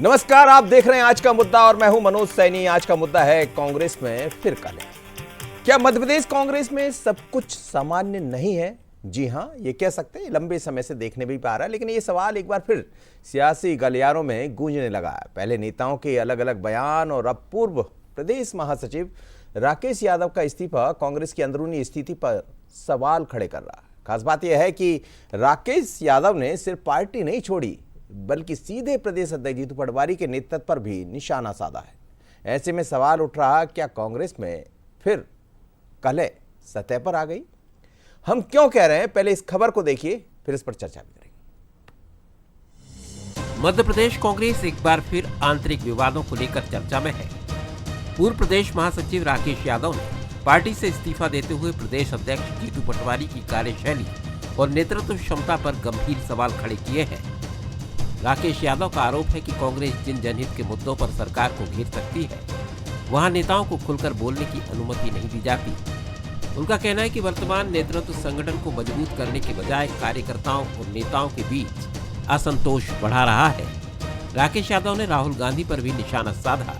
नमस्कार, आप देख रहे हैं आज का मुद्दा और मैं हूं मनोज सैनी। आज का मुद्दा है कांग्रेस में फिर कलह। क्या मध्य प्रदेश कांग्रेस में सब कुछ सामान्य नहीं है? जी हां, ये कह सकते हैं। लंबे समय से देखने भी पा रहा है, लेकिन ये सवाल एक बार फिर सियासी गलियारों में गूंजने लगा है। पहले नेताओं के अलग अलग बयान और अब पूर्व प्रदेश महासचिव राकेश यादव का इस्तीफा कांग्रेस की अंदरूनी स्थिति पर सवाल खड़े कर रहा है। खास बात यह है कि राकेश यादव ने सिर्फ पार्टी नहीं छोड़ी, बल्कि सीधे प्रदेश अध्यक्ष जीतू पटवारी के नेतृत्व पर भी निशाना साधा है। ऐसे में सवाल उठ रहा, क्या कांग्रेस में फिर कलह सतह पर आ गई? हम क्यों कह रहे हैं, पहले इस खबर को देखिए, फिर इस पर चर्चा भी करेंगे। मध्य प्रदेश कांग्रेस एक बार फिर आंतरिक विवादों को लेकर चर्चा में है। पूर्व प्रदेश महासचिव राकेश यादव ने पार्टी से इस्तीफा देते हुए प्रदेश अध्यक्ष जीतू पटवारी की कार्यशैली और नेतृत्व क्षमता पर गंभीर सवाल खड़े किए हैं। राकेश यादव का आरोप है कि कांग्रेस जिन जनहित के मुद्दों पर सरकार को घेर सकती है, वहां नेताओं को खुलकर बोलने की अनुमति नहीं दी जाती। उनका कहना है कि वर्तमान नेतृत्व संगठन को मजबूत करने के बजाय कार्यकर्ताओं और नेताओं के बीच असंतोष बढ़ा रहा है। राकेश यादव ने राहुल गांधी पर भी निशाना साधा।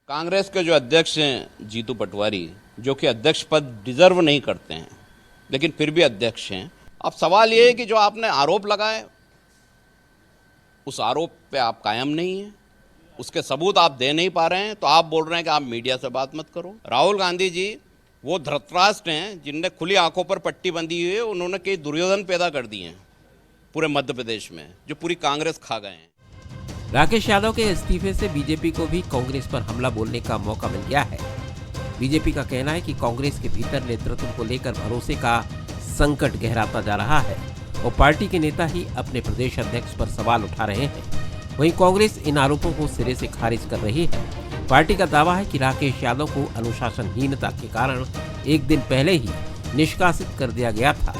कांग्रेस के जो अध्यक्ष हैं जीतू पटवारी, जो कि अध्यक्ष पद डिजर्व नहीं करते हैं, लेकिन फिर भी अध्यक्ष हैं। अब सवाल ये है कि जो आपने आरोप लगाए, उस आरोप पे आप कायम नहीं हैं, उसके सबूत आप दे नहीं पा रहे हैं, तो आप बोल रहे हैं कि आप मीडिया से बात मत करो। राहुल गांधी जी वो धृतराष्ट्र हैं जिनने खुली आंखों पर पट्टी बंधी हुई है। उन्होंने कई दुर्योधन पैदा कर दिए हैं पूरे मध्य प्रदेश में, जो पूरी कांग्रेस खा गए हैं। राकेश यादव के इस्तीफे से बीजेपी को भी कांग्रेस पर हमला बोलने का मौका मिल गया है। बीजेपी का कहना है कि कांग्रेस के भीतर नेतृत्व को लेकर भरोसे का संकट गहराता जा रहा है और पार्टी के नेता ही अपने प्रदेश अध्यक्ष पर सवाल उठा रहे हैं। वहीं कांग्रेस इन आरोपों को सिरे से खारिज कर रही है। पार्टी का दावा है कि राकेश यादव को अनुशासनहीनता के कारण एक दिन पहले ही निष्कासित कर दिया गया था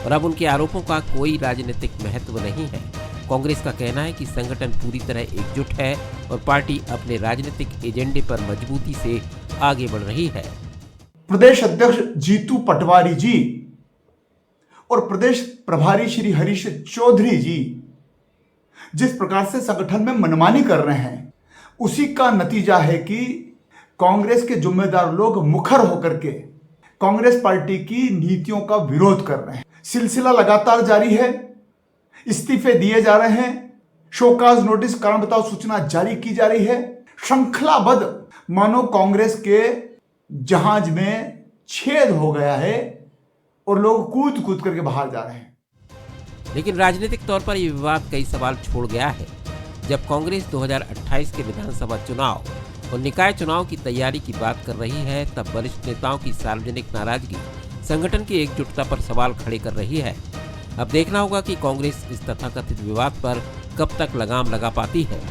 और अब उनके आरोपों का कोई राजनीतिक महत्व नहीं है। कांग्रेस का कहना है कि संगठन पूरी तरह एकजुट है और पार्टी अपने राजनीतिक एजेंडे पर मजबूती से आगे बढ़ रही है। प्रदेश अध्यक्ष जीतू पटवारी जी और प्रदेश प्रभारी श्री हरीश चौधरी जी जिस प्रकार से संगठन में मनमानी कर रहे हैं, उसी का नतीजा है कि कांग्रेस के जिम्मेदार लोग मुखर होकर के कांग्रेस पार्टी की नीतियों का विरोध कर रहे हैं। सिलसिला लगातार जारी है, इस्तीफे दिए जा रहे हैं, शोकाज नोटिस, कारण बताओ सूचना जारी की जा रही है। श्रृंखलाबद्ध मानो कांग्रेस के जहाज में छेद हो गया है और लोग कूद कूद करके बाहर जा रहे हैं। लेकिन राजनीतिक तौर पर यह विवाद कई सवाल छोड़ गया है। जब कांग्रेस 2028 के विधानसभा चुनाव और निकाय चुनाव की तैयारी की बात कर रही है, तब वरिष्ठ नेताओं की सार्वजनिक नाराजगी संगठन की एकजुटता पर सवाल खड़े कर रही है। अब देखना होगा कि कांग्रेस इस तथाकथित विवाद पर कब तक लगाम लगा पाती है।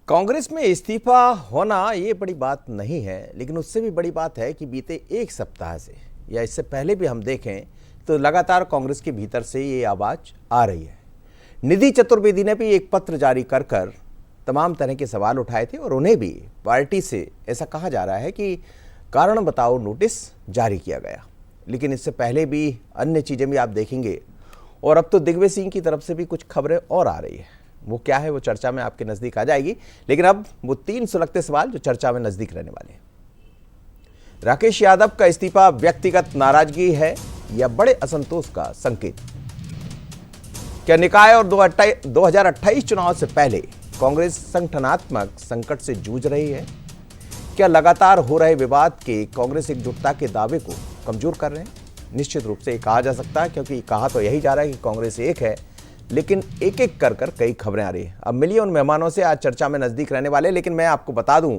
कांग्रेस में इस्तीफा होना ये बड़ी बात नहीं है, लेकिन उससे भी बड़ी बात है कि बीते एक सप्ताह से या इससे पहले भी हम देखें तो लगातार कांग्रेस के भीतर से ये आवाज आ रही है। निधि चतुर्वेदी ने भी एक पत्र जारी कर तमाम तरह के सवाल उठाए थे और उन्हें भी पार्टी से ऐसा कहा जा रहा है कि कारण बताओ नोटिस जारी किया गया। लेकिन इससे पहले भी अन्य चीज़ें भी आप देखेंगे और अब तो दिग्विजय सिंह की तरफ से भी कुछ खबरें और आ रही है। वो क्या है, वो चर्चा में आपके नज़दीक आ जाएगी। लेकिन अब वो 3 सुलगते सवाल जो चर्चा में नज़दीक रहने वाले हैं। राकेश यादव का इस्तीफा व्यक्तिगत नाराजगी है या बड़े असंतोष का संकेत? क्या निकाय और 2028 चुनाव से पहले कांग्रेस संगठनात्मक संकट से जूझ रही है? क्या लगातार हो रहे विवाद के कांग्रेस एकजुटता के दावे को कमजोर कर रहे हैं? निश्चित रूप से ये कहा जा सकता है, क्योंकि कहा तो यही जा रहा है कि कांग्रेस एक है, लेकिन एक एक कर कई खबरें आ रही है। अब मिलिए उन मेहमानों से आज चर्चा में नजदीक रहने वाले। लेकिन मैं आपको बता दूं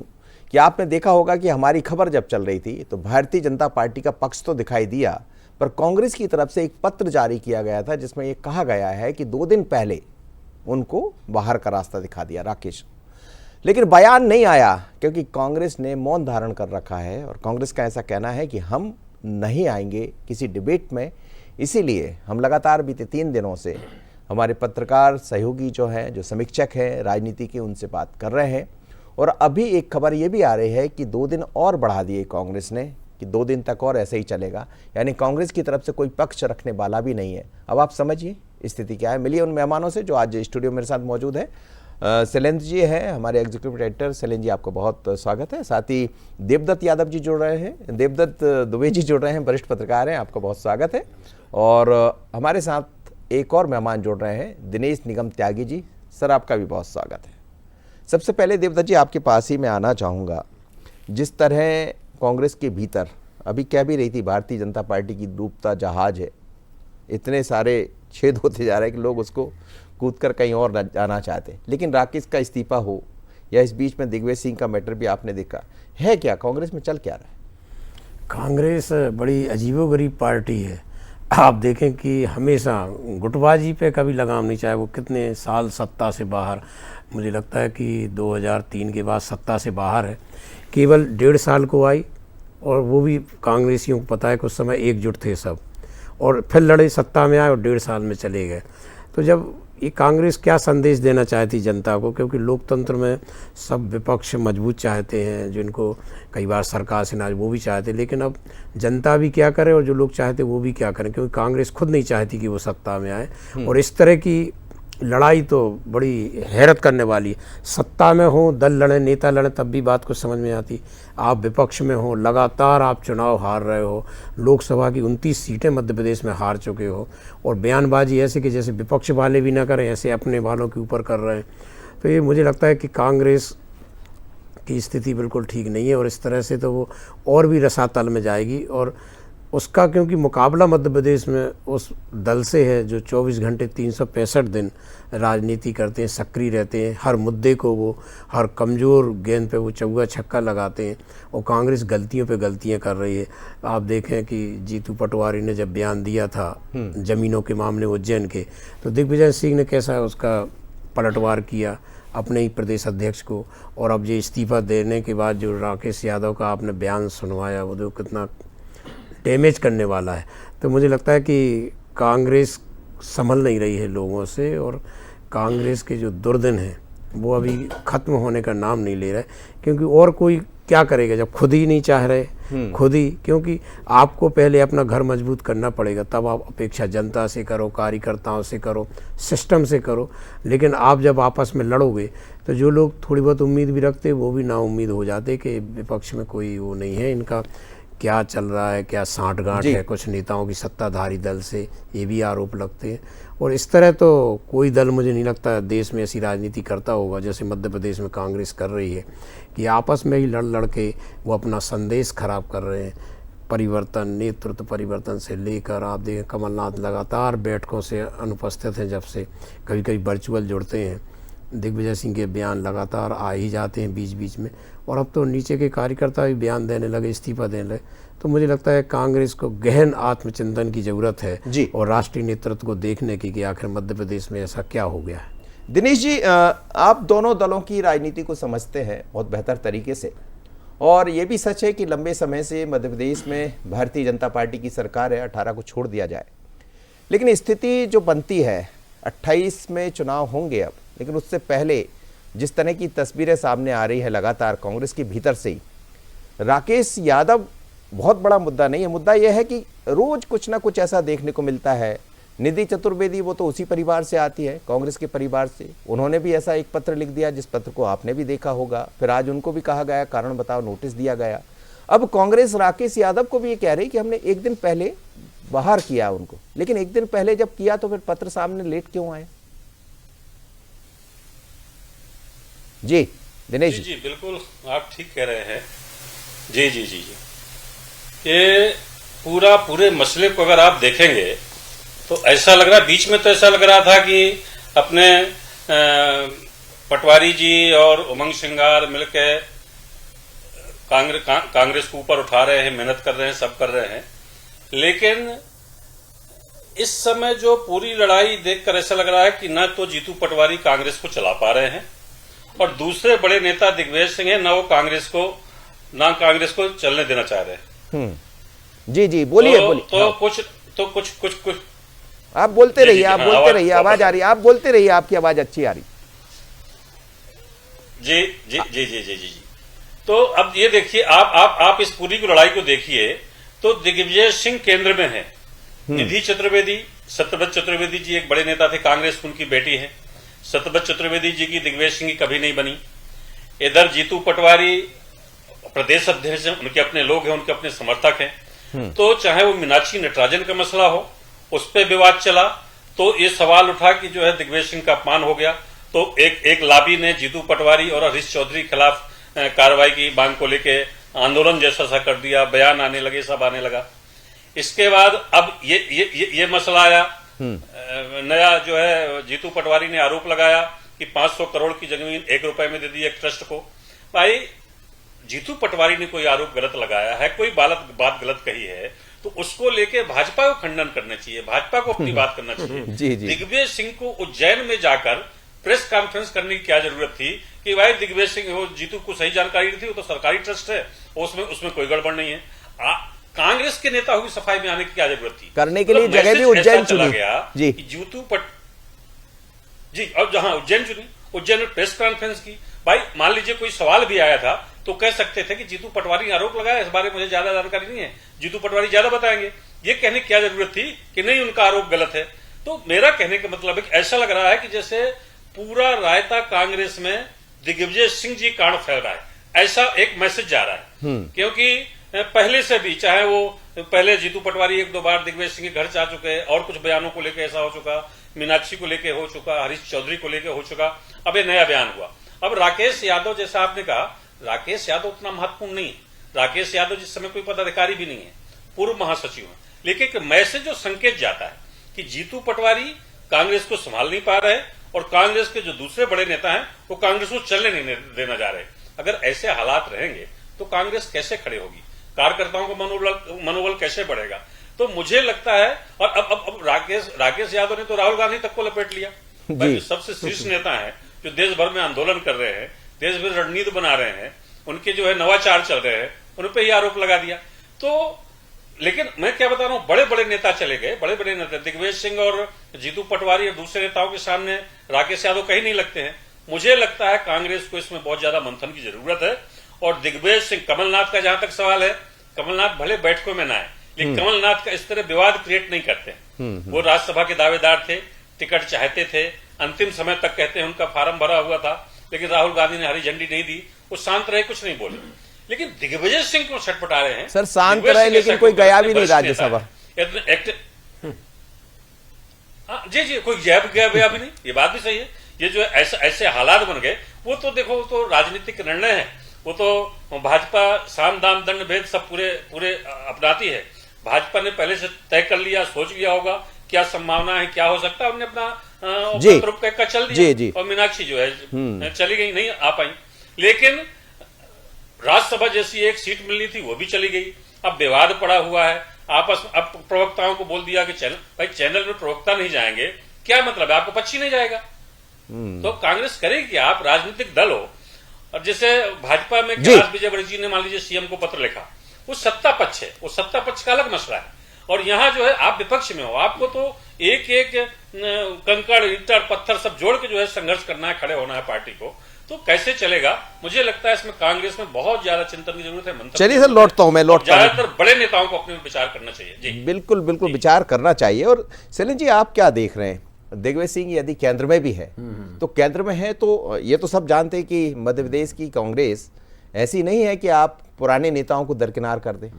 कि आपने देखा होगा कि हमारी खबर जब चल रही थी तो भारतीय जनता पार्टी का पक्ष तो दिखाई दिया, पर कांग्रेस की तरफ से एक पत्र जारी किया गया था जिसमें यह कहा गया है कि 2 दिन पहले उनको बाहर का रास्ता दिखा दिया राकेश। लेकिन बयान नहीं आया क्योंकि कांग्रेस ने मौन धारण कर रखा है और कांग्रेस का ऐसा कहना है कि हम नहीं आएंगे किसी डिबेट में। इसीलिए हम लगातार बीते 3 दिनों से हमारे पत्रकार सहयोगी जो हैं, जो समीक्षक हैं राजनीति के, उनसे बात कर रहे हैं। और अभी एक खबर ये भी आ रही है कि 2 दिन और बढ़ा दिए कांग्रेस ने, कि 2 दिन तक और ऐसे ही चलेगा। यानी कांग्रेस की तरफ से कोई पक्ष रखने वाला भी नहीं है। अब आप समझिए स्थिति क्या है। मिलिए उन मेहमानों से जो आज स्टूडियो मेरे साथ मौजूद है। शैलेंद्र जी हैं हमारे एग्जीक्यूटिव डायरेक्टर। शैलेंद्र जी, आपका बहुत स्वागत है। साथ ही देवदत्त यादव जी जुड़ रहे हैं, देवदत्त दुबे जी जुड़ रहे हैं, वरिष्ठ पत्रकार हैं, आपका बहुत स्वागत है। और हमारे साथ एक और मेहमान जुड़ रहे हैं, दिनेश निगम त्यागी जी। सर, आपका भी बहुत स्वागत है। सबसे पहले देवदत्त जी, आपके पास ही मैं आना चाहूँगा। जिस तरह कांग्रेस के भीतर अभी कह भी रही थी भारतीय जनता पार्टी की डूबता जहाज है, इतने सारे छेद होते जा रहे हैं कि लोग उसको कूदकर कहीं और न जाना चाहते, लेकिन राकेश का इस्तीफा हो या इस बीच में दिग्विजय सिंह का मैटर भी आपने देखा है, क्या कांग्रेस में चल क्या रहा है? कांग्रेस बड़ी अजीबोगरीब पार्टी है। आप देखें कि हमेशा गुटबाजी पे कभी लगाम नहीं, चाहे वो कितने साल सत्ता से बाहर, मुझे लगता है कि 2003 के बाद सत्ता से बाहर है, केवल 1.5 साल को आई, और वो भी कांग्रेसियों को पता है कि उस समय एकजुट थे सब, और फिर लड़े, सत्ता में आए और 1.5 साल में चले गए। तो जब ये कांग्रेस क्या संदेश देना चाहती जनता को, क्योंकि लोकतंत्र में सब विपक्ष मजबूत चाहते हैं, जिनको कई बार सरकार से नाराज वो भी चाहते, लेकिन अब जनता भी क्या करे और जो लोग चाहते वो भी क्या करें, क्योंकि कांग्रेस खुद नहीं चाहती कि वो सत्ता में आए। और इस तरह की लड़ाई तो बड़ी हैरत करने वाली है। सत्ता में हो, दल लड़े, नेता लड़े, तब भी बात कुछ समझ में आती। आप विपक्ष में हो, लगातार आप चुनाव हार रहे हो, लोकसभा की 29 सीटें मध्य प्रदेश में हार चुके हो, और बयानबाजी ऐसे कि जैसे विपक्ष वाले भी ना करें, ऐसे अपने वालों के ऊपर कर रहे हैं। तो ये मुझे लगता है कि कांग्रेस की स्थिति बिल्कुल ठीक नहीं है, और इस तरह से तो वो और भी रसातल में जाएगी। और उसका क्योंकि मुकाबला मध्य प्रदेश में उस दल से है जो 24 घंटे 365 दिन राजनीति करते हैं, सक्रिय रहते हैं, हर मुद्दे को वो, हर कमज़ोर गेंद पे वो चौका छक्का लगाते हैं, और कांग्रेस गलतियों पे गलतियां कर रही है। आप देखें कि जीतू पटवारी ने जब बयान दिया था ज़मीनों के मामले उज्जैन के, तो दिग्विजय सिंह ने कैसा उसका पलटवार किया अपने ही प्रदेश अध्यक्ष को, और अब ये इस्तीफा देने के बाद जो राकेश यादव का आपने बयान सुनवाया, वो जो कितना डैमेज करने वाला है। तो मुझे लगता है कि कांग्रेस संभल नहीं रही है लोगों से, और कांग्रेस के जो दुर्दिन हैं वो अभी ख़त्म होने का नाम नहीं ले रहा है, क्योंकि और कोई क्या करेगा जब खुद ही नहीं चाह रहे, खुद ही, क्योंकि आपको पहले अपना घर मजबूत करना पड़ेगा, तब आप अपेक्षा जनता से करो, कार्यकर्ताओं से करो, सिस्टम से करो। लेकिन आप जब आपस में लड़ोगे तो जो लोग थोड़ी बहुत उम्मीद भी रखते वो भी नाउम्मीद हो जाते कि विपक्ष में कोई वो नहीं है, इनका क्या चल रहा है, क्या साँठगांठ है कुछ नेताओं की सत्ताधारी दल से, ये भी आरोप लगते हैं। और इस तरह तो कोई दल मुझे नहीं लगता देश में ऐसी राजनीति करता होगा जैसे मध्य प्रदेश में कांग्रेस कर रही है, कि आपस में ही लड़ के वो अपना संदेश खराब कर रहे हैं। परिवर्तन, नेतृत्व परिवर्तन से लेकर आप देखें कमलनाथ लगातार बैठकों से अनुपस्थित हैं, जब से कभी कभी वर्चुअल जुड़ते हैं, दिग्विजय सिंह के बयान लगातार आ ही जाते हैं बीच बीच में, और अब तो नीचे के कार्यकर्ता भी बयान देने लगे, इस्तीफा देने लगे। तो मुझे लगता है कांग्रेस को गहन आत्मचिंतन की ज़रूरत है जी, और राष्ट्रीय नेतृत्व को देखने की कि आखिर मध्य प्रदेश में ऐसा क्या हो गया है। दिनेश जी, आप दोनों दलों की राजनीति को समझते हैं बहुत बेहतर तरीके से, और ये भी सच है कि लंबे समय से मध्य प्रदेश में भारतीय जनता पार्टी की सरकार है, 18 को छोड़ दिया जाए, लेकिन स्थिति जो बनती है 28 में चुनाव होंगे अब, लेकिन उससे पहले जिस तरह की तस्वीरें सामने आ रही है लगातार कांग्रेस के भीतर से ही, राकेश यादव बहुत बड़ा मुद्दा नहीं है। मुद्दा यह है कि रोज कुछ ना कुछ ऐसा देखने को मिलता है। निधि चतुर्वेदी वो तो उसी परिवार से आती है, कांग्रेस के परिवार से, उन्होंने भी ऐसा एक पत्र लिख दिया जिस पत्र को आपने भी देखा होगा। फिर आज उनको भी कहा गया कारण बताओ नोटिस दिया गया। अब कांग्रेस राकेश यादव को भी ये कह रही कि हमने एक दिन पहले बाहर किया उनको, लेकिन एक दिन पहले जब किया तो फिर पत्र सामने लेट क्यों आए? जी दिनेश जी, बिल्कुल आप ठीक कह रहे हैं। जी जी जी जी, ये पूरे मसले को अगर आप देखेंगे तो ऐसा लग रहा, बीच में तो ऐसा लग रहा था कि अपने पटवारी जी और उमंग सिंगार मिलकर कांग्रेस को ऊपर उठा रहे हैं, मेहनत कर रहे हैं, सब कर रहे हैं। लेकिन इस समय जो पूरी लड़ाई देखकर ऐसा लग रहा है कि न तो जीतू पटवारी कांग्रेस को चला पा रहे हैं, और दूसरे बड़े नेता दिग्विजय सिंह है, ना वो कांग्रेस को चलने देना चाह रहे हैं। जी जी, बोलिए बोलिए। तो कुछ आप बोलते रहिए, आप बोलते रहिए, आवाज आ रही है, आप बोलते रहिए, आपकी आवाज अच्छी आ रही। जी जी जी जी जी जी। तो अब ये देखिए, आप इस पूरी लड़ाई को देखिए तो दिग्विजय सिंह केंद्र में है, निधि चतुर्वेदी सत्यव्रत चतुर्वेदी जी एक बड़े नेता थे, कांग्रेस उनकी बेटी है। सत्यव्रत चतुर्वेदी जी की दिग्विजय सिंह की कभी नहीं बनी। इधर जीतू पटवारी प्रदेश अध्यक्ष हैं, उनके अपने लोग हैं, उनके अपने समर्थक हैं। तो चाहे वो मीनाक्षी नटराजन का मसला हो, उस पर विवाद चला, तो ये सवाल उठा कि जो है दिग्विजय सिंह का अपमान हो गया, तो एक लाबी ने जीतू पटवारी और हरीश चौधरी के खिलाफ कार्रवाई की मांग को लेके आंदोलन जैसा सा कर दिया, बयान आने लगे, सब आने लगा। इसके बाद अब ये मसला आया, नया जो है जीतू पटवारी ने आरोप लगाया कि 500 करोड़ की जमीन 1 रुपए में दे दी एक ट्रस्ट को। भाई जीतू पटवारी ने कोई आरोप गलत लगाया है, कोई बात गलत कही है, तो उसको लेके भाजपा को खंडन करना चाहिए, भाजपा को अपनी बात करना चाहिए। जी। दिग्विजय सिंह को उज्जैन में जाकर प्रेस कॉन्फ्रेंस करने की क्या जरूरत थी कि भाई दिग्विजय सिंह हो, जीतू को सही जानकारी नहीं थी, वो तो सरकारी ट्रस्ट है, उसमें कोई गड़बड़ नहीं है। कांग्रेस के नेताओं की सफाई में आने की क्या जरूरत थी? करने के लिए जगह भी उज्जैन चुनी गया जी। जीतू जी, और जहां उज्जैन चुनी, उज्जैन में प्रेस कॉन्फ्रेंस की। भाई मान लीजिए कोई सवाल भी आया था तो कह सकते थे कि जीतू पटवारी ने आरोप लगाया, इस बारे में मुझे ज्यादा जानकारी नहीं है, जीतू पटवारी ज्यादा बताएंगे। ये कहने की क्या जरूरत थी कि नहीं उनका आरोप गलत है? तो मेरा कहने का मतलब है कि ऐसा लग रहा है कि जैसे पूरा रायता कांग्रेस में दिग्विजय सिंह जी कारण फैल रहा है, ऐसा एक मैसेज जा रहा है। क्योंकि पहले से भी, चाहे वो पहले जीतू पटवारी 1-2 बार दिग्विजय सिंह के घर जा चुके हैं और कुछ बयानों को लेकर ऐसा हो चुका, मीनाक्षी को लेकर हो चुका, हरीश चौधरी को लेकर हो चुका, अब ये नया बयान हुआ। अब राकेश यादव, जैसा आपने कहा, राकेश यादव उतना महत्वपूर्ण नहीं है। राकेश यादव जिस समय कोई पदाधिकारी भी नहीं है, पूर्व महासचिव है, लेकिन एक मैसेज जो संकेत जाता है कि जीतू पटवारी कांग्रेस को संभाल नहीं पा रहे और कांग्रेस के जो दूसरे बड़े नेता हैं वो कांग्रेस को चलने नहीं देना जा रहे। अगर ऐसे हालात रहेंगे तो कांग्रेस कैसे खड़े होगी, कार्यकर्ताओं का मनोबल कैसे बढ़ेगा? तो मुझे लगता है, और अब राकेश यादव ने तो राहुल गांधी तक को लपेट लिया। जो सबसे शीर्ष नेता है, जो देश भर में आंदोलन कर रहे हैं, देश भर रणनीति बना रहे हैं, उनके जो है नवाचार चल रहे हैं, उन पर ही आरोप लगा दिया। तो लेकिन मैं क्या बता रहा हूं, बड़े बड़े नेता चले गए, बड़े बड़े नेता दिग्विजय सिंह और जीतू पटवारी और दूसरे नेताओं के सामने राकेश यादव कहीं नहीं लगते हैं। मुझे लगता है कांग्रेस को इसमें बहुत ज्यादा मंथन की जरूरत है। और दिग्विजय सिंह, कमलनाथ का जहां तक सवाल है, कमलनाथ भले बैठकों में ना आए, लेकिन कमलनाथ का इस तरह विवाद क्रिएट नहीं करते। वो राज्यसभा के दावेदार थे, टिकट चाहते थे, अंतिम समय तक कहते हैं उनका फार्म भरा हुआ था, लेकिन राहुल गांधी ने हरी झंडी नहीं दी, वो शांत रहे, कुछ नहीं बोले। लेकिन दिग्विजय सिंह को छटपटा रहे हैं। सर शांत रहे, लेकिन कोई गया भी नहीं राज्यसभा। जी, कोई गया भी नहीं, ये बात भी सही है। ये जो ऐसे हालात बन गए, वो तो देखो, वो तो राजनीतिक निर्णय है, वो तो भाजपा साम दाम दंड भेद सब पूरे अपनाती है। भाजपा ने पहले से तय कर लिया, सोच लिया होगा क्या संभावना है, क्या हो सकता है, उन्होंने अपना ग्रुप का चल दिया। और मीनाक्षी जो है चली गई, नहीं आ पाई। लेकिन राज्यसभा जैसी एक सीट मिलनी थी, वो भी चली गई। अब विवाद पड़ा हुआ है आपस में। अब प्रवक्ताओं को बोल दिया कि चैनल में प्रवक्ता नहीं जाएंगे, क्या मतलब है, आपको पक्षी नहीं जाएगा। तो कांग्रेस करेगी, आप राजनीतिक दल हो। और जैसे भाजपा में कैलाश विजयवर्गीय ने मान लीजिए सीएम को पत्र लिखा, वो सत्ता पक्ष है, वो सत्ता पक्ष का अलग मसला है। और यहाँ जो है आप विपक्ष में हो, आपको तो एक एक कंकड़ ईंट पत्थर सब जोड़ के जो है संघर्ष करना है, खड़े होना है पार्टी को। तो कैसे चलेगा? मुझे लगता है इसमें कांग्रेस में बहुत ज्यादा चिंतन की जरूरत है। चलिए सर, लौटता हूं मैं। ज्यादातर बड़े नेताओं को अपने विचार करना चाहिए। जी बिल्कुल विचार करना चाहिए। और शैलेंद्र जी, आप क्या देख रहे हैं? दिग्विजय सिंह यदि केंद्र में भी है, तो केंद्र में है तो ये तो सब जानते हैं कि मध्य प्रदेश की कांग्रेस ऐसी नहीं है कि आप पुराने नेताओं को दरकिनार कर दें।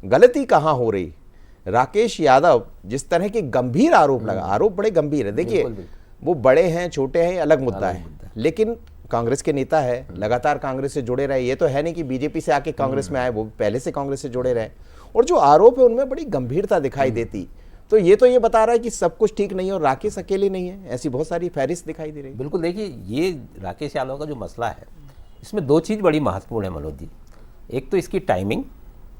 गलती कहाँ हो रही? राकेश यादव जिस तरह के गंभीर आरोप लगा, आरोप बड़े गंभीर है। देखिए, वो बड़े हैं छोटे हैं अलग मुद्दा है, लेकिन कांग्रेस के नेता है, लगातार कांग्रेस से जुड़े रहे। ये तो है नहीं कि बीजेपी से आके कांग्रेस में आए, वो पहले से कांग्रेस से जुड़े रहे। और जो आरोप है उनमें बड़ी गंभीरता दिखाई देती। तो ये बता रहा है कि सब कुछ ठीक नहीं है और राकेश अकेले नहीं है, ऐसी बहुत सारी फहरिस्त दिखाई दे रही। बिल्कुल, देखिए ये राकेश यादव का जो मसला है, इसमें 2 चीज़ बड़ी महत्वपूर्ण है मनोज जी। एक तो इसकी टाइमिंग,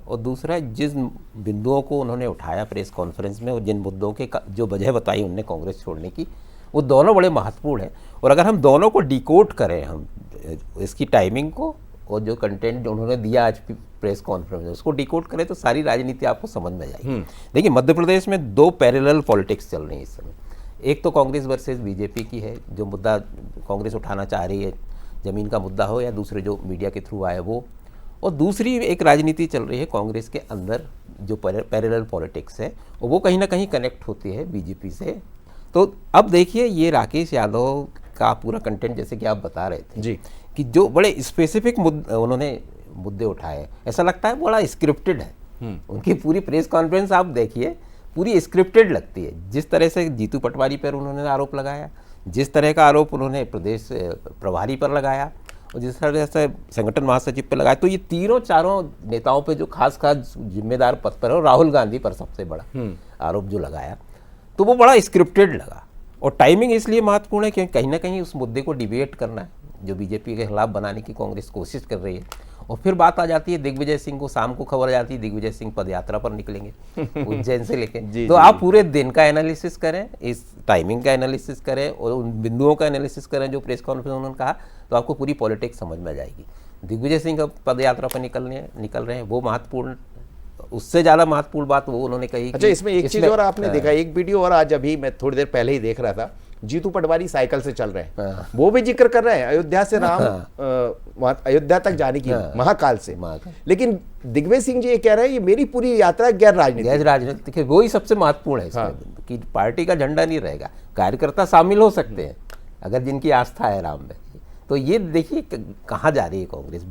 और दूसरा जिस बिंदुओं को उन्होंने उठाया प्रेस कॉन्फ्रेंस में और जिन मुद्दों के जो वजह बताई उन्होंने कांग्रेस छोड़ने की, वो दोनों बड़े महत्वपूर्ण हैं। और अगर हम दोनों को डिकोड करें, हम इसकी टाइमिंग को और जो कंटेंट उन्होंने दिया आज प्रेस कॉन्फ्रेंस में, उसको डिकोड करें तो सारी राजनीति आपको समझ में जाएगी। देखिए, मध्य प्रदेश में 2 पैरेलल पॉलिटिक्स चल रही है इस समय। एक तो कांग्रेस वर्सेस बीजेपी की है, जो मुद्दा कांग्रेस उठाना चाह रही है, जमीन का मुद्दा हो या दूसरे जो मीडिया के थ्रू आए वो। और दूसरी एक राजनीति चल रही है कांग्रेस के अंदर जो पैरेलल पॉलिटिक्स है, और वो कहीं ना कहीं कनेक्ट होती है बीजेपी से। तो अब देखिए ये राकेश यादव का पूरा कंटेंट जैसे कि आप बता रहे थे जी, कि जो बड़े स्पेसिफिक उन्होंने मुद्दे उठाए, ऐसा लगता है बड़ा स्क्रिप्टेड है। उनकी पूरी प्रेस कॉन्फ्रेंस आप देखिए, पूरी स्क्रिप्टेड लगती है। जिस तरह से जीतू पटवारी पर उन्होंने आरोप लगाया, जिस तरह का आरोप उन्होंने प्रदेश प्रभारी पर लगाया, और जिस तरह से संगठन महासचिव पर लगाया, तो ये तीनों चारों नेताओं पे जो खास जिम्मेदार पद पर है, और राहुल गांधी पर सबसे बड़ा आरोप जो लगाया, तो वो बड़ा स्क्रिप्टेड लगा। और टाइमिंग इसलिए महत्वपूर्ण है क्योंकि कहीं ना कहीं उस मुद्दे को डिबेट करना है जो बीजेपी के खिलाफ बनाने की कांग्रेस कोशिश कर रही है। और फिर बात आ जाती है दिग्विजय सिंह को, शाम को खबर आ जाती है दिग्विजय सिंह पदयात्रा पर निकलेंगे उज्जैन से लेके। तो आप पूरे दिन का एनालिसिस करें, इस टाइमिंग का एनालिसिस करें और उन बिंदुओं का एनालिसिस करें जो प्रेस कॉन्फ्रेंस उन्होंने कहा, तो आपको पूरी पॉलिटिक्स समझ में आ जाएगी। दिग्विजय सिंह का पदयात्रा पर निकल रहे हैं, वो महत्वपूर्ण, उससे ज़्यादा महत्वपूर्ण बात वो उन्होंने कही। अच्छा, इसमें एक चीज़ और आपने देखा, एक वीडियो और आज अभी मैं थोड़ी देर पहले ही देख रहा था, जीतू पटवारी साइकिल से चल रहे हैं, वो भी जिक्र कर रहे हैं अयोध्या से राम अयोध्या तक जाने की, महाकाल से। लेकिन दिग्विजय सिंह जी ये कह रहे हैं ये मेरी पूरी यात्रा गैर राजनीतिक है। वही सबसे महत्वपूर्ण है इसमें, कि पार्टी का झंडा नहीं रहेगा, कार्यकर्ता शामिल हो सकते हैं अगर जिनकी आस्था है राम में। तो ये देखिए कहाँ जा रही है कांग्रेस।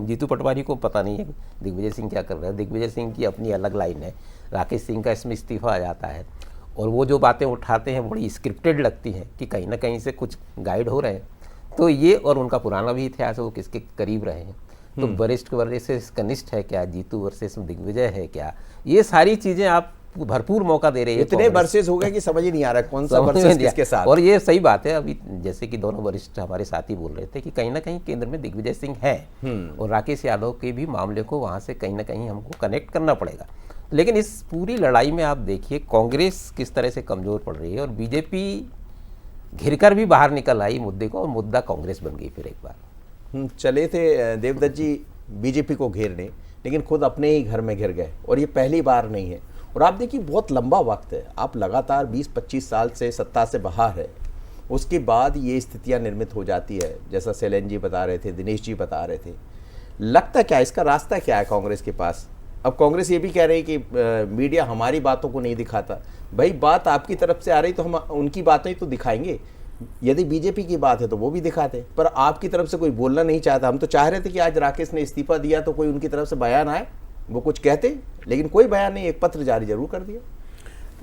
जीतू पटवारी को पता नहीं है दिग्विजय सिंह क्या कर रहे हैं। दिग्विजय सिंह की अपनी अलग लाइन है, राकेश सिंह का इसमें इस्तीफा आ जाता है, और वो जो बातें उठाते हैं बड़ी स्क्रिप्टेड लगती हैं कि कहीं ना कहीं से कुछ गाइड हो रहे हैं। तो ये, और उनका पुराना भी इतिहास है, वो किसके करीब रहे हैं, तो वरिष्ठ वर्सेस कनिष्ठ है क्या, जीतू वर्सेस दिग्विजय है क्या, ये सारी चीज़ें आप भरपूर मौका दे रहे हैं। इतने वर्सेस हो गए कि समझ ही नहीं आ रहा कौन सा वर्सेस किसके साथ। और ये सही बात है, अभी जैसे कि दोनों वरिष्ठ हमारे साथी बोल रहे थे कि कहीं ना कहीं केंद्र में दिग्विजय सिंह है, और राकेश यादव के भी मामले को वहाँ से कहीं ना कहीं हमको कनेक्ट करना पड़ेगा। लेकिन इस पूरी लड़ाई में आप देखिए कांग्रेस किस तरह से कमज़ोर पड़ रही है, और बीजेपी घिरकर भी बाहर निकल आई मुद्दे को, और मुद्दा कांग्रेस बन गई फिर एक बार। चले थे देवदत्त जी बीजेपी को घेरने, लेकिन खुद अपने ही घर में घिर गए, और ये पहली बार नहीं है। और आप देखिए बहुत लंबा वक्त है, आप लगातार 20-25 साल से सत्ता से बाहर है, उसके बाद ये स्थितियां निर्मित हो जाती है, जैसा सैलन जी बता रहे थे, दिनेश जी बता रहे थे। लगता क्या है, इसका रास्ता क्या है कांग्रेस के पास? अब कांग्रेस ये भी कह रही है कि मीडिया हमारी बातों को नहीं दिखाता। भाई बात आपकी तरफ से आ रही तो हम उनकी बातें तो दिखाएंगे, यदि बीजेपी की बात है तो वो भी दिखाते, पर आपकी तरफ से कोई बोलना नहीं चाहता। हम तो चाह रहे थे कि आज राकेश ने इस्तीफा दिया तो कोई उनकी तरफ से बयान आए, वो कुछ कहते, लेकिन कोई बयान नहीं, एक पत्र जारी जरूर कर दिया।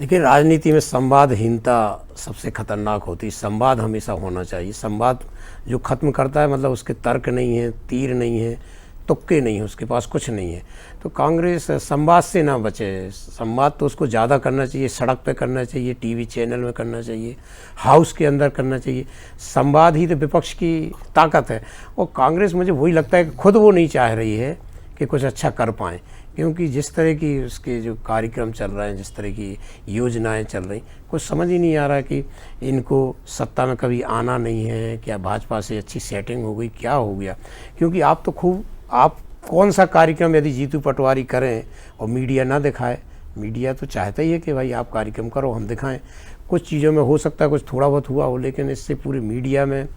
देखिए राजनीति में संवादहीनता सबसे खतरनाक होती है। संवाद हमेशा होना चाहिए। संवाद जो खत्म करता है मतलब उसके तर्क नहीं है, तीर नहीं है, तुक्के नहीं है, उसके पास कुछ नहीं है। तो कांग्रेस संवाद से ना बचे। संवाद तो उसको ज़्यादा करना चाहिए, सड़क पे करना चाहिए, टीवी चैनल में करना चाहिए, हाउस के अंदर करना चाहिए। संवाद ही तो विपक्ष की ताकत है। और कांग्रेस मुझे वही लगता है कि खुद वो नहीं चाह रही है कि कुछ अच्छा कर पाएँ, क्योंकि जिस तरह की उसके जो कार्यक्रम चल रहे हैं, जिस तरह की योजनाएं चल रही, कुछ समझ ही नहीं आ रहा कि इनको सत्ता में कभी आना नहीं है, क्या भाजपा से अच्छी सेटिंग हो गई, क्या हो गया। क्योंकि आप कौन सा कार्यक्रम यदि जीतू पटवारी करें और मीडिया ना दिखाए, मीडिया तो चाहता ही है कि भाई आप कार्यक्रम करो, हम दिखाएं। कुछ चीज़ों में हो सकता है कुछ थोड़ा बहुत हुआ हो, लेकिन इससे पूरी मीडिया में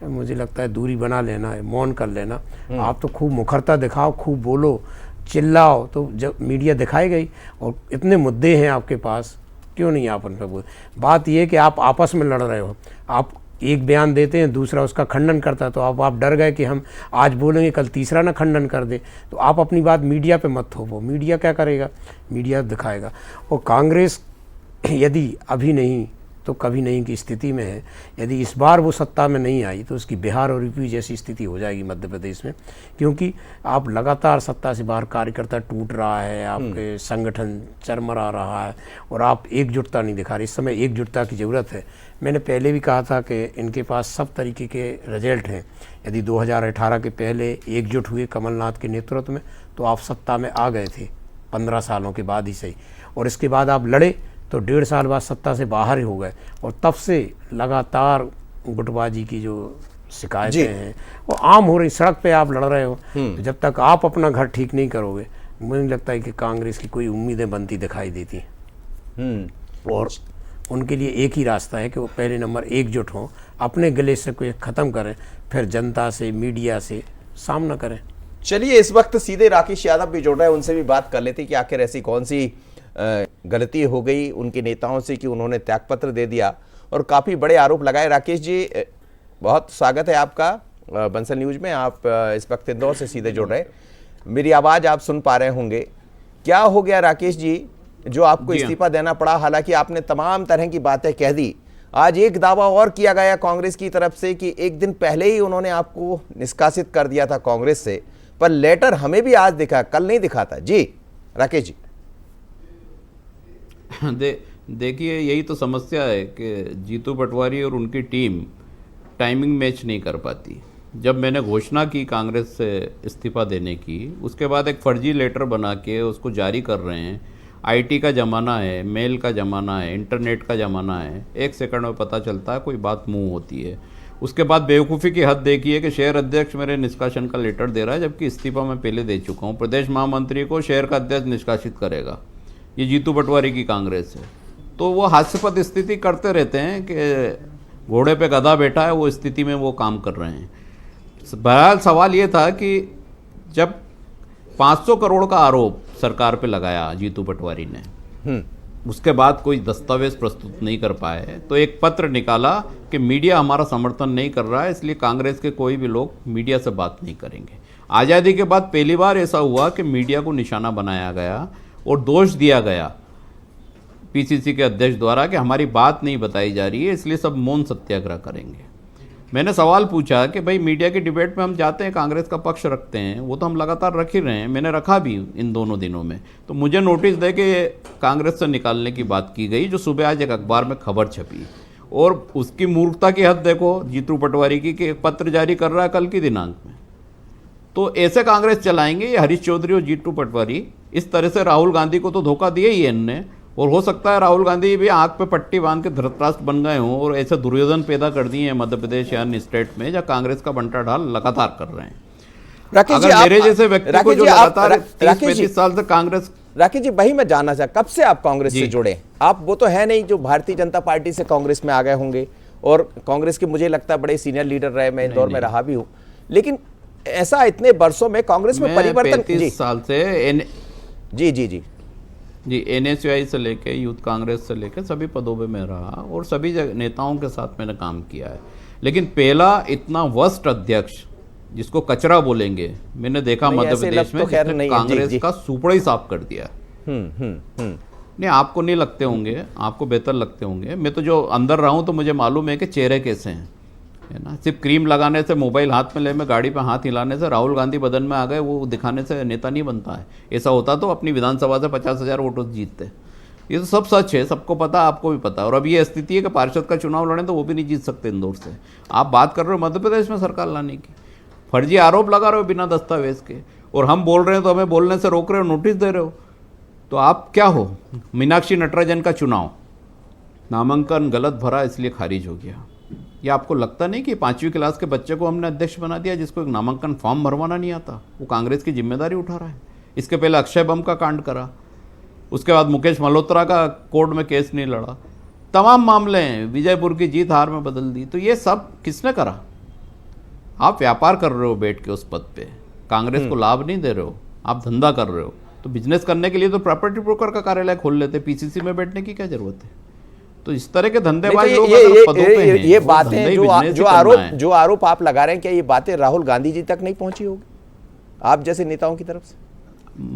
मुझे लगता है दूरी बना लेना है, मौन कर लेना। आप तो खूब मुखरता दिखाओ, खूब बोलो, चिल्लाओ, तो जब मीडिया दिखाई गई और इतने मुद्दे हैं आपके पास, क्यों नहीं आप उन पर बोल। बात यह है कि आप आपस में लड़ रहे हो, आप एक बयान देते हैं, दूसरा उसका खंडन करता है, तो आप डर गए कि हम आज बोलेंगे कल तीसरा ना खंडन कर दे, तो आप अपनी बात मीडिया पे मत थोपो। मीडिया क्या करेगा, मीडिया दिखाएगा। और कांग्रेस यदि अभी नहीं तो कभी नहीं की स्थिति में है। यदि इस बार वो सत्ता में नहीं आई तो उसकी बिहार और यूपी जैसी स्थिति हो जाएगी मध्य प्रदेश में, क्योंकि आप लगातार सत्ता से बाहर, कार्यकर्ता टूट रहा है, आपके संगठन चरमरा रहा है और आप एकजुटता नहीं दिखा रहे। इस समय एकजुटता की ज़रूरत है। मैंने पहले भी कहा था कि इनके पास सब तरीके के रिजल्ट हैं। यदि 2018 के पहले एकजुट हुए कमलनाथ के नेतृत्व में तो आप सत्ता में आ गए थे 15 सालों के बाद ही सही, और इसके बाद आप लड़े तो 1.5 साल बाद सत्ता से बाहर ही हो गए, और तब से लगातार गुटबाजी की जो शिकायतें हैं वो आम हो रही। सड़क पे आप लड़ रहे हो, तो जब तक आप अपना घर ठीक नहीं करोगे, मुझे नहीं लगता है कि कांग्रेस की कोई उम्मीदें बनती दिखाई देती हैं। और उनके लिए एक ही रास्ता है कि वो पहले नंबर एकजुट हों, अपने गले से कोई ख़त्म करें, फिर जनता से, मीडिया से सामना करें। चलिए इस वक्त सीधे राकेश यादव भी जुड़ रहे हैं, उनसे भी बात कर लेते कि आखिर ऐसी कौन सी गलती हो गई उनके नेताओं से कि उन्होंने त्यागपत्र दे दिया और काफ़ी बड़े आरोप लगाए। राकेश जी, बहुत स्वागत है आपका बंसल न्यूज में। आप इस वक्त इंदौर से सीधे जुड़ रहे हैं, मेरी आवाज़ आप सुन पा रहे होंगे। क्या हो गया राकेश जी जो आपको इस्तीफा देना पड़ा? हालांकि आपने तमाम तरह की बातें कह दी। आज एक दावा और किया गया कांग्रेस की तरफ से कि एक दिन पहले ही उन्होंने आपको निष्कासित कर दिया था कांग्रेस से, पर लेटर हमें भी आज दिखा, कल नहीं दिखा था। जी राकेश जी। देखिए यही तो समस्या है कि जीतू पटवारी और उनकी टीम टाइमिंग मैच नहीं कर पाती। जब मैंने घोषणा की कांग्रेस से इस्तीफा देने की, उसके बाद एक फर्जी लेटर बना के उसको जारी कर रहे हैं। आईटी का ज़माना है, मेल का ज़माना है, इंटरनेट का ज़माना है, एक सेकंड में पता चलता है कोई बात मुंह होती है। उसके बाद बेवकूफ़ी की हद देखिए कि शहर अध्यक्ष मेरे निष्कासन का लेटर दे रहा है, जबकि इस्तीफा मैं पहले दे चुका हूँ। प्रदेश महामंत्री को शहर का अध्यक्ष निष्कासित करेगा, ये जीतू पटवारी की कांग्रेस है। तो वो हास्यास्पद स्थिति करते रहते हैं कि घोड़े पे गधा बैठा है, वो स्थिति में वो काम कर रहे हैं। बहरहाल सवाल ये था कि जब 500 करोड़ का आरोप सरकार पे लगाया जीतू पटवारी ने, उसके बाद कोई दस्तावेज प्रस्तुत नहीं कर पाए, तो एक पत्र निकाला कि मीडिया हमारा समर्थन नहीं कर रहा है, इसलिए कांग्रेस के कोई भी लोग मीडिया से बात नहीं करेंगे। आज़ादी के बाद पहली बार ऐसा हुआ कि मीडिया को निशाना बनाया गया और दोष दिया गया पीसीसी के अध्यक्ष द्वारा कि हमारी बात नहीं बताई जा रही है, इसलिए सब मौन सत्याग्रह करेंगे। मैंने सवाल पूछा कि भाई मीडिया की डिबेट में हम जाते हैं, कांग्रेस का पक्ष रखते हैं, वो तो हम लगातार रख ही रहे हैं, मैंने रखा भी इन दोनों दिनों में। तो मुझे नोटिस दे के कांग्रेस से निकालने की बात की गई, जो सुबह आज एक अखबार में खबर छपी। और उसकी मूर्खता की हद देखो जीतू पटवारी की कि एक पत्र जारी कर रहा है कल की दिनांक में। तो ऐसे कांग्रेस चलाएंगे ये हरीश चौधरी और जीतू पटवारी। इस तरह से राहुल गांधी को तो धोखा दिया ही है इनने, और हो सकता है राहुल गांधी भी आंख पे पट्टी बांध के धृतराष्ट्र बन गए हों और ऐसे दुर्योधन पैदा कर दिए हैं मध्य प्रदेश या अन्य स्टेट में, जहाँ कांग्रेस का बंटा ढाल लगातार कर रहे हैं। अगर मेरे जैसे व्यक्ति को जो लगातार 30-35 साल से कांग्रेस। राकेश जी वही मैं जानना चाह, कब से आप कांग्रेस से जुड़े? आप वो तो है नहीं जो भारतीय जनता पार्टी से कांग्रेस में आ गए होंगे, और कांग्रेस के मुझे लगता है बड़े सीनियर लीडर रहे, मैं इंदौर में रहा भी हूँ। लेकिन ऐसा इतने वर्षों में कांग्रेस में परिवर्तन 35 साल से जी जी जी जी एनएसयूआई से लेके यूथ कांग्रेस से लेके सभी पदों पे मैं रहा और सभी नेताओं के साथ मैंने काम किया है। लेकिन पहला इतना वर्स्ट अध्यक्ष जिसको कचरा बोलेंगे मैंने देखा मध्य प्रदेश में, जिसने कांग्रेस का सुपड़ा ही साफ कर दिया। नहीं, आपको नहीं लगते होंगे, आपको बेहतर लगते होंगे। मैं तो जो अंदर रहा हूँ तो मुझे मालूम है कि चेहरे कैसे हैं, है ना। सिर्फ क्रीम लगाने से, मोबाइल हाथ में ले में, गाड़ी पे हाथ हिलाने से राहुल गांधी बदन में आ गए वो दिखाने से नेता नहीं बनता है। ऐसा होता तो अपनी विधानसभा से 50,000 वोटों से जीतते। ये तो सब सच है, सबको पता, आपको भी पता। और अब ये स्थिति है कि पार्षद का चुनाव लड़े तो वो भी नहीं जीत सकते इंदौर से। आप बात कर रहे हो मध्य प्रदेश में सरकार लाने की, फर्जी आरोप लगा रहे हो बिना दस्तावेज के, और हम बोल रहे हैं तो हमें बोलने से रोक रहे हो, नोटिस दे रहे हो। तो आप क्या हो? मीनाक्षी नटराजन का चुनाव, नामांकन गलत भरा इसलिए खारिज हो गया। ये आपको लगता नहीं कि 5वीं क्लास के बच्चे को हमने अध्यक्ष बना दिया जिसको एक नामांकन फॉर्म भरवाना नहीं आता, वो कांग्रेस की जिम्मेदारी उठा रहा है। इसके पहले अक्षय बम का कांड करा, उसके बाद मुकेश मल्होत्रा का कोर्ट में केस नहीं लड़ा, तमाम मामले हैं, विजयपुर की जीत हार में बदल दी। तो ये सब किसने करा? आप व्यापार कर रहे हो बैठ के उस पद पे, कांग्रेस को लाभ नहीं दे रहे हो, आप धंधा कर रहे हो। तो बिजनेस करने के लिए तो प्रॉपर्टी ब्रोकर का कार्यालय खोल लेते, पीसीसी में बैठने की क्या जरूरत है? तो इस तरह के धंधेबाज लोग पदों पे हैं, ये बातें जो आरोप आप लगा रहे हैं, क्या ये बातें राहुल गांधी जी तक नहीं पहुंची होगी आप जैसे नेताओं की तरफ से?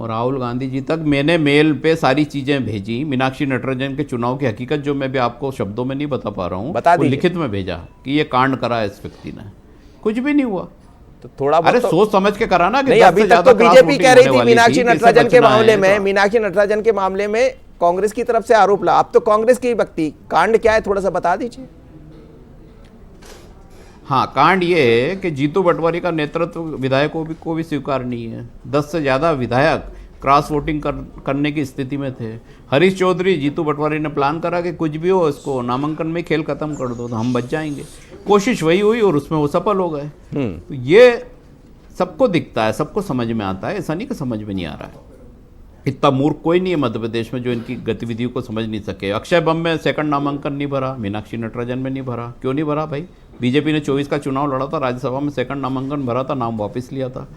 राहुल गांधी जी तक मैंने मेल पे सारी चीजें भेजी। मीनाक्षी नटराजन के चुनाव की हकीकत जो मैं भी आपको शब्दों में नहीं बता पा रहा हूँ, वो लिखित में भेजा कि ये कांड करा है इस व्यक्ति ने, कुछ भी नहीं हुआ। तो थोड़ा अरे सोच समझ के कराना। नहीं, अभी तक तो बीजेपी कह रही थी मीनाक्षी नटराजन के मामले में, मीनाक्षी नटराजन के मामले में कांग्रेस की तरफ से आरोप लगा। अब तो कांग्रेस की व्यक्ति, कांड क्या है थोड़ा सा बता दीजिए। हाँ, कांड ये है कि जीतू पटवारी का नेतृत्व विधायकों को भी स्वीकार नहीं है। 10 से ज़्यादा विधायक क्रॉस वोटिंग करने की स्थिति में थे। हरीश चौधरी, जीतू पटवारी ने प्लान करा कि कुछ भी हो इसको नामांकन में खेल खत्म कर दो तो हम बच जाएंगे। कोशिश वही हुई और उसमें वो सफल हो गए। तो ये सबको दिखता है, सबको समझ में आता है, ऐसा नहीं कि समझ में नहीं आ रहा है। इतना मूर्ख कोई नहीं है मध्य प्रदेश में जो इनकी गतिविधियों को समझ नहीं सके। अक्षय बम में सेकंड नामांकन नहीं भरा, मीनाक्षी नटराजन में नहीं भरा। क्यों नहीं भरा भाई? बीजेपी ने 24 का चुनाव लड़ा था, राज्यसभा में सेकंड नामांकन भरा था, नाम वापस लिया था।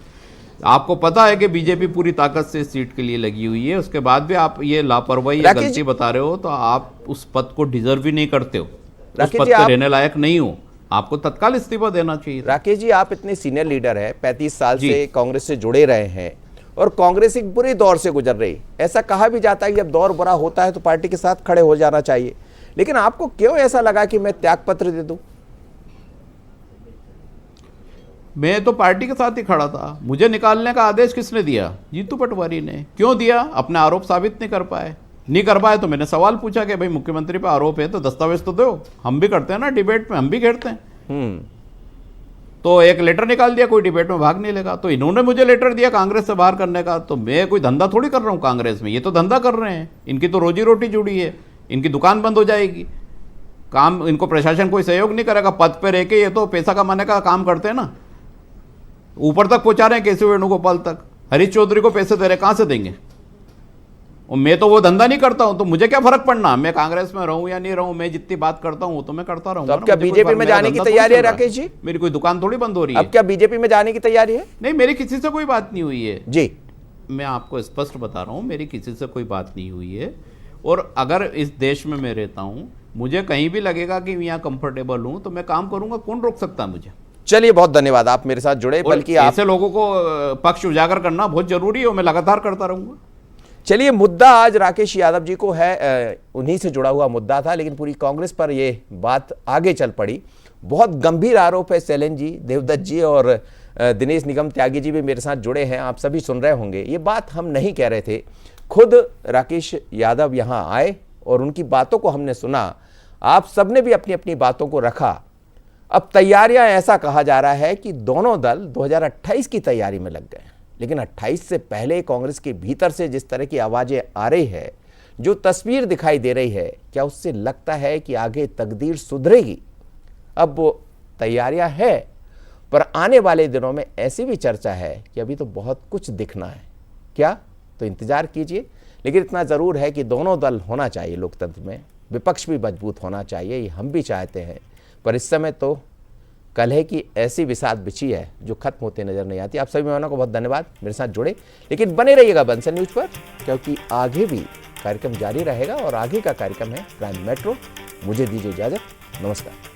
आपको पता है कि बीजेपी पूरी ताकत से इस सीट के लिए लगी हुई है, उसके बाद भी आप ये लापरवाही या राकेश गलती जी- बता रहे हो, तो आप उस पद को डिजर्व ही नहीं करते हो, उस राकेश पद जी, पे आप- रहने लायक नहीं हो, आपको तत्काल इस्तीफा देना चाहिए। राकेश जी, आप इतने सीनियर लीडर हैं, 35 साल जी। से कांग्रेस से जुड़े रहे हैं और कांग्रेस एक बुरे दौर से गुजर रही है। ऐसा कहा भी जाता है कि जब दौर बुरा होता है तो पार्टी के साथ खड़े हो जाना चाहिए, लेकिन आपको क्यों ऐसा लगा कि मैं त्यागपत्र दे दूं? मैं तो पार्टी के साथ ही खड़ा था। मुझे निकालने का आदेश किसने दिया? जीतू पटवारी ने। क्यों दिया? अपने आरोप साबित नहीं कर पाए तो मैंने सवाल पूछा कि भाई मुख्यमंत्री पे आरोप है तो दस्तावेज तो दो। हम भी करते हैं ना डिबेट में, हम भी घेरते हैं। तो एक लेटर निकाल दिया, कोई डिबेट में भाग नहीं लेगा। तो इन्होंने मुझे लेटर दिया कांग्रेस से बाहर करने का, तो मैं कोई धंधा थोड़ी कर रहा हूँ कांग्रेस में, ये तो धंधा कर रहे हैं। इनकी तो रोजी रोटी जुड़ी है, इनकी दुकान बंद हो जाएगी, काम इनको प्रशासन कोई सहयोग नहीं करेगा। पद पे रह के ये तो पैसा कमाने का काम करते हैं ना, ऊपर तक पहुंचा रहे हैं, केसी वेणुगोपाल तक। हरीश चौधरी को पैसे दे रहे, कहां से देंगे? और मैं तो वो धंधा नहीं करता हूं, तो मुझे क्या फर्क पड़ना, मैं कांग्रेस में रहूं या नहीं रहूं। मैं जितनी बात करता हूं तो मैं करता रहूंगा। तो अब क्या बीजेपी में जाने की तैयारी है राकेश जी? मेरी कोई दुकान थोड़ी बंद हो रही है। अब क्या बीजेपी में जाने की तैयारी है? नहीं, मेरी किसी से कोई बात नहीं हुई है जी। मैं आपको स्पष्ट बता रहा हूं, मेरी किसी से कोई बात नहीं हुई है। और अगर इस देश में मैं रहता हूं, मुझे कहीं भी लगेगा कि मैं यहाँ कंफर्टेबल हूं तो मैं काम करूंगा। कौन रोक सकता है मुझे? चलिए, बहुत धन्यवाद, आप मेरे साथ जुड़े। बल्कि आप ऐसे लोगों को पक्ष उजागर करना बहुत जरूरी है और मैं लगातार करता रहूंगा। चलिए, मुद्दा आज राकेश यादव जी को है, उन्हीं से जुड़ा हुआ मुद्दा था, लेकिन पूरी कांग्रेस पर ये बात आगे चल पड़ी। बहुत गंभीर आरोप है। शैलेंद्र जी, देवदत्त जी और दिनेश निगम त्यागी जी भी मेरे साथ जुड़े हैं, आप सभी सुन रहे होंगे। ये बात हम नहीं कह रहे थे, खुद राकेश यादव यहाँ आए और उनकी बातों को हमने सुना। आप सबने भी अपनी अपनी बातों को रखा। अब तैयारियां, ऐसा कहा जा रहा है कि दोनों दल 2028 की तैयारी में लग गए, लेकिन 28 से पहले कांग्रेस के भीतर से जिस तरह की आवाजें आ रही है, जो तस्वीर दिखाई दे रही है, क्या उससे लगता है कि आगे तकदीर सुधरेगी? अब वो तैयारियां है, पर आने वाले दिनों में ऐसी भी चर्चा है कि अभी तो बहुत कुछ दिखना है। क्या? तो इंतजार कीजिए। लेकिन इतना जरूर है कि दोनों दल होना चाहिए लोकतंत्र में, विपक्ष भी मजबूत होना चाहिए, ये हम भी चाहते हैं। पर इस समय तो कलह की ऐसी विषाद बिछी है जो खत्म होते नजर नहीं आती। आप सभी मेहमानों को बहुत धन्यवाद, मेरे साथ जुड़े। लेकिन बने रहिएगा बंसल न्यूज पर, क्योंकि आगे भी कार्यक्रम जारी रहेगा और आगे का कार्यक्रम है प्राइम मेट्रो। मुझे दीजिए इजाजत, नमस्कार।